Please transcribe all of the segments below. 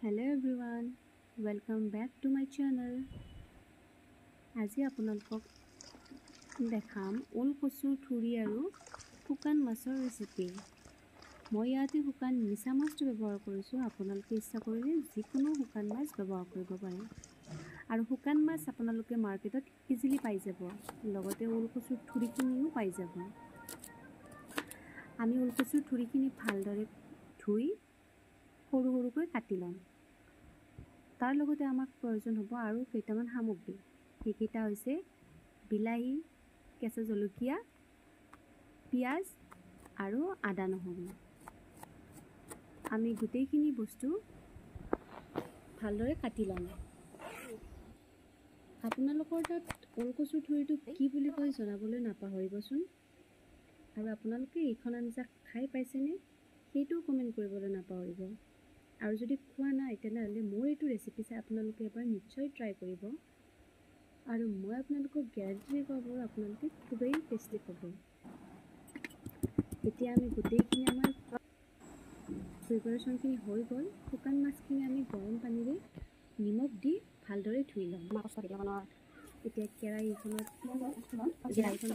Hello everyone, welcome back to my channel. আজি আপোনালোকক দেখাম ওল কচুৰ ঠুৰি আৰু শুকান মাছৰ ৰেচিপি। মই ইয়াতে শুকান মিছা মাছটো ব্যৱহাৰ কৰিছোঁ। আপোনালোকে ইচ্ছা কৰিলে যিকোনো শুকান মাছ ব্যৱহাৰ কৰিব পাৰে। আৰু শুকান মাছ আপোনালোকে মাৰ্কেটত ইজিলি পাই যাব। লগতে ওল কচুৰ ঠুৰিখিনিও পাই যাব। আমি ওল কচুৰ ঠুৰিখিনি ভালদৰে ধুই সৰু সৰুকৈ কাটি ল'ম। তাৰ লগতে আমাক প্ৰয়োজন হ'ব আৰু কেইটামান সামগ্ৰী। সেইকেইটা হৈছে বিলাহী, কেঁচা জলকীয়া, পিঁয়াজ আৰু আদা নহৰু। আমি গোটেইখিনি বস্তু ভালদৰে কাটি ল'ম। আপোনালোকৰ তাত ওল কচুৰ ঠুৰিটো কি বুলি কয় জনাবলৈ নাপাহৰিবচোন। আৰু আপোনালোকে এইখন আঞ্জা খাই পাইছেনে সেইটোও কমেণ্ট কৰিবলৈ নাপাহৰিব। আৰু যদি খোৱা নাই তেনেহ'লে মোৰ এইটো ৰেচিপি চাই আপোনালোকে এবাৰ নিশ্চয় ট্ৰাই কৰিব। আৰু মই আপোনালোকক গেৰাণ্টি দিব পাৰোঁ আপোনালোকে খুবেই টেষ্টি পাব। এতিয়া আমি গোটেইখিনি আমাৰ প্ৰিপাৰেশ্যনখিনি হৈ গ'ল। শুকান মাছখিনি আমি গৰম পানীৰে নিমখ দি ভালদৰে ধুই ল'ম। এতিয়া কেৰাহীখন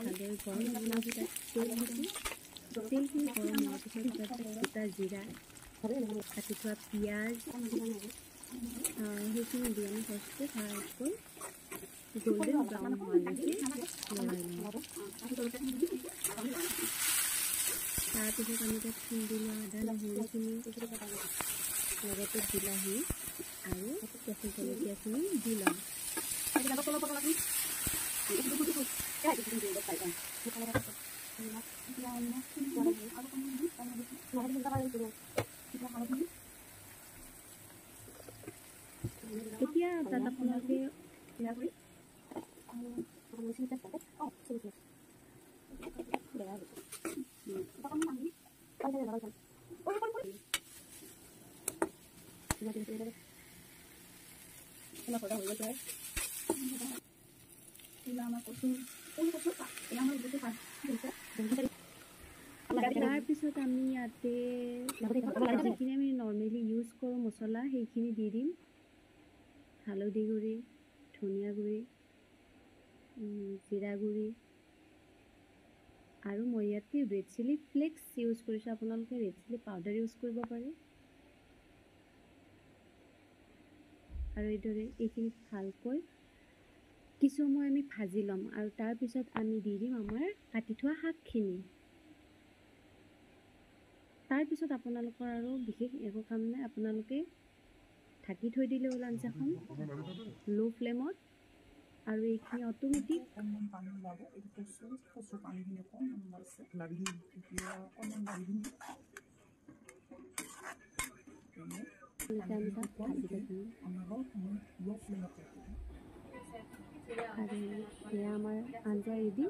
ভালদৰে গৰম হ'বলৈ দি তাত তেল দিছোঁ। তেলখিনি গৰম হোৱাৰ পিছত তাত দুটা জিৰা, কাটি থোৱা পিঁয়াজ সেইখিনি দি আমি ফাৰ্ষ্টতে ভালকৈ গোল্ডেন ব্ৰাউন হোৱালৈকে লৰাই লওঁ। তাৰপিছত আমি তাত খুন্দি লোৱা আদা নহৰুখিনি লগতে বিলাহী আৰু কেঁচা জলকীয়াখিনি দি ল'ম। এতিয়া তাত আপোনালোকে তাৰপিছত আমি ইয়াতে যিখিনি আমি নৰ্মেলি ইউজ কৰোঁ মছলা সেইখিনি দি দিম। হালধি গুড়ি, ধনিয়া গুড়ি, জিৰা গুড়ি আৰু মই ইয়াতে ৰেড চিলি ফ্লেক্স ইউজ কৰিছোঁ। আপোনালোকে ৰেড চিলি পাউডাৰ ইউজ কৰিব পাৰে। আৰু এইদৰে এইখিনি ভালকৈ কিছু সময় আমি ভাজি ল'ম। আৰু তাৰপিছত আমি দি দিম আমাৰ কাটি থোৱা শাকখিনি। তাৰপিছত আপোনালোকৰ আৰু বিশেষ একো কাম নাই। আপোনালোকে ঢাকি থৈ দিলে হ'ল আঞ্জাখন ল' ফ্লেমত। আৰু এইখিনি অট'মেটিক আৰু এয়া আমাৰ আঞ্জা ৰেডি।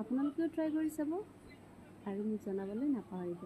আপোনালোকেও ট্ৰাই কৰি চাব আৰু মোক জনাবলৈ নাপাহৰিব।